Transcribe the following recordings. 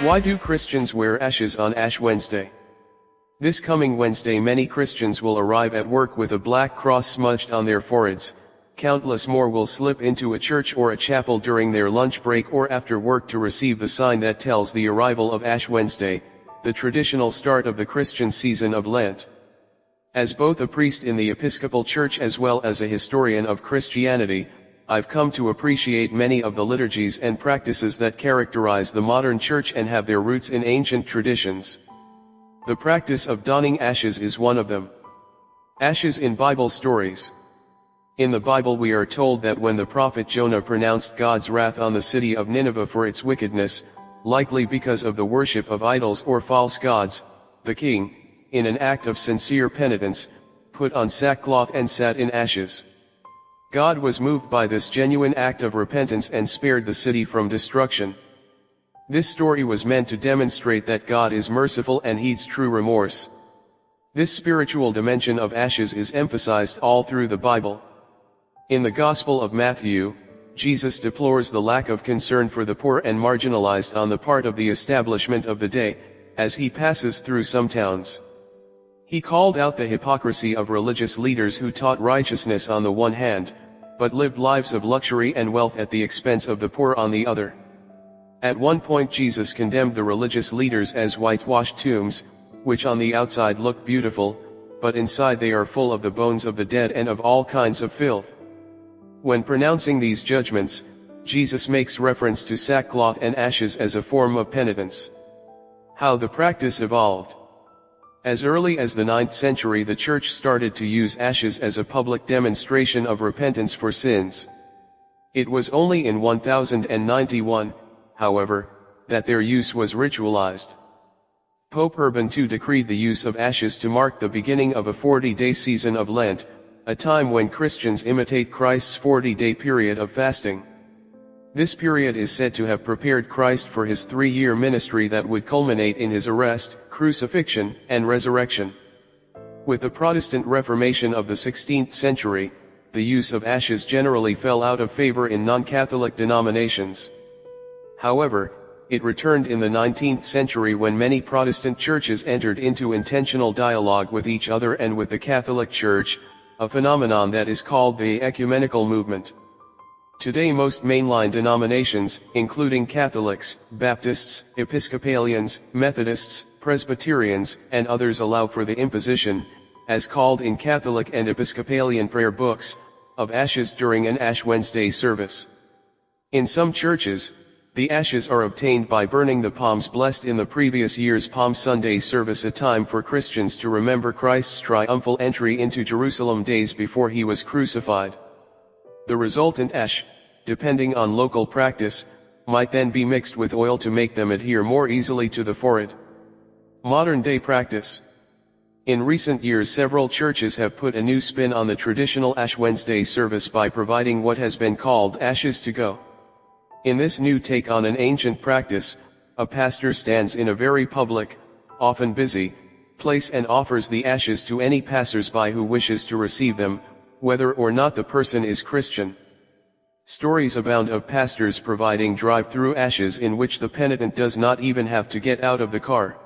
Why do Christians wear ashes on Ash Wednesday? This coming Wednesday many Christians will arrive at work with a black cross smudged on their foreheads. Countless more will slip into a church or a chapel during their lunch break or after work to receive the sign that tells the arrival of Ash Wednesday, the traditional start of the Christian season of Lent. As both a priest in the Episcopal Church as well as a historian of Christianity, I've come to appreciate many of the liturgies and practices that characterize the modern church and have their roots in ancient traditions. The practice of donning ashes is one of them. Ashes in Bible stories. In the Bible we are told that when the prophet Jonah pronounced God's wrath on the city of Nineveh for its wickedness, likely because of the worship of idols or false gods, the king, in an act of sincere penitence, put on sackcloth and sat in ashes. God was moved by this genuine act of repentance and spared the city from destruction. This story was meant to demonstrate that God is merciful and heeds true remorse. This spiritual dimension of ashes is emphasized all through the Bible. In the Gospel of Matthew, Jesus deplores the lack of concern for the poor and marginalized on the part of the establishment of the day, as he passes through some towns. He called out the hypocrisy of religious leaders who taught righteousness on the one hand, but lived lives of luxury and wealth at the expense of the poor on the other. At one point Jesus condemned the religious leaders as whitewashed tombs, which on the outside look beautiful, but inside they are full of the bones of the dead and of all kinds of filth. When pronouncing these judgments, Jesus makes reference to sackcloth and ashes as a form of penitence. How the practice evolved. As early as the 9th century the Church started to use ashes as a public demonstration of repentance for sins. It was only in 1091, however, that their use was ritualized. Pope Urban II decreed the use of ashes to mark the beginning of a 40-day season of Lent, a time when Christians imitate Christ's 40-day period of fasting. This period is said to have prepared Christ for his 3-year ministry that would culminate in his arrest, crucifixion, and resurrection. With the Protestant Reformation of the 16th century, the use of ashes generally fell out of favor in non-Catholic denominations. However, it returned in the 19th century when many Protestant churches entered into intentional dialogue with each other and with the Catholic Church, a phenomenon that is called the ecumenical movement. Today most mainline denominations, including Catholics, Baptists, Episcopalians, Methodists, Presbyterians, and others allow for the imposition, as called in Catholic and Episcopalian prayer books, of ashes during an Ash Wednesday service. In some churches, the ashes are obtained by burning the palms blessed in the previous year's Palm Sunday service, a time for Christians to remember Christ's triumphal entry into Jerusalem days before he was crucified. The resultant ash, depending on local practice, might then be mixed with oil to make them adhere more easily to the forehead. Modern-day practice. In recent years several churches have put a new spin on the traditional Ash Wednesday service by providing what has been called ashes to go. In this new take on an ancient practice, a pastor stands in a very public, often busy, place and offers the ashes to any passers-by who wishes to receive them, whether or not the person is Christian. Stories abound of pastors providing drive-through ashes in which the penitent does not even have to get out of the car.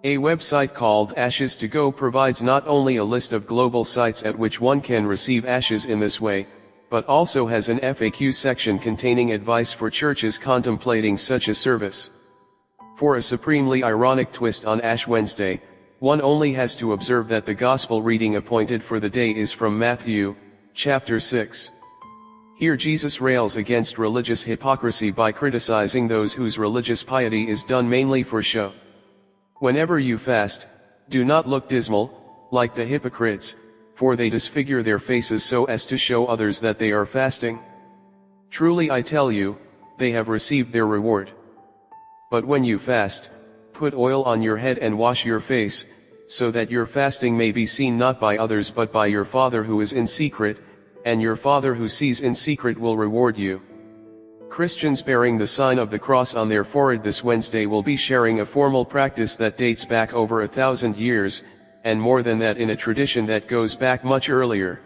A website called Ashes to Go provides not only a list of global sites at which one can receive ashes in this way, but also has an FAQ section containing advice for churches contemplating such a service. For a supremely ironic twist on Ash Wednesday, one only has to observe that the gospel reading appointed for the day is from Matthew, chapter 6. Here Jesus rails against religious hypocrisy by criticizing those whose religious piety is done mainly for show. Whenever you fast, do not look dismal, like the hypocrites, for they disfigure their faces so as to show others that they are fasting. Truly I tell you, they have received their reward. But when you fast, put oil on your head and wash your face, so that your fasting may be seen not by others but by your Father who is in secret, and your Father who sees in secret will reward you. Christians bearing the sign of the cross on their forehead this Wednesday will be sharing a formal practice that dates back over 1,000 years, and more than that in a tradition that goes back much earlier.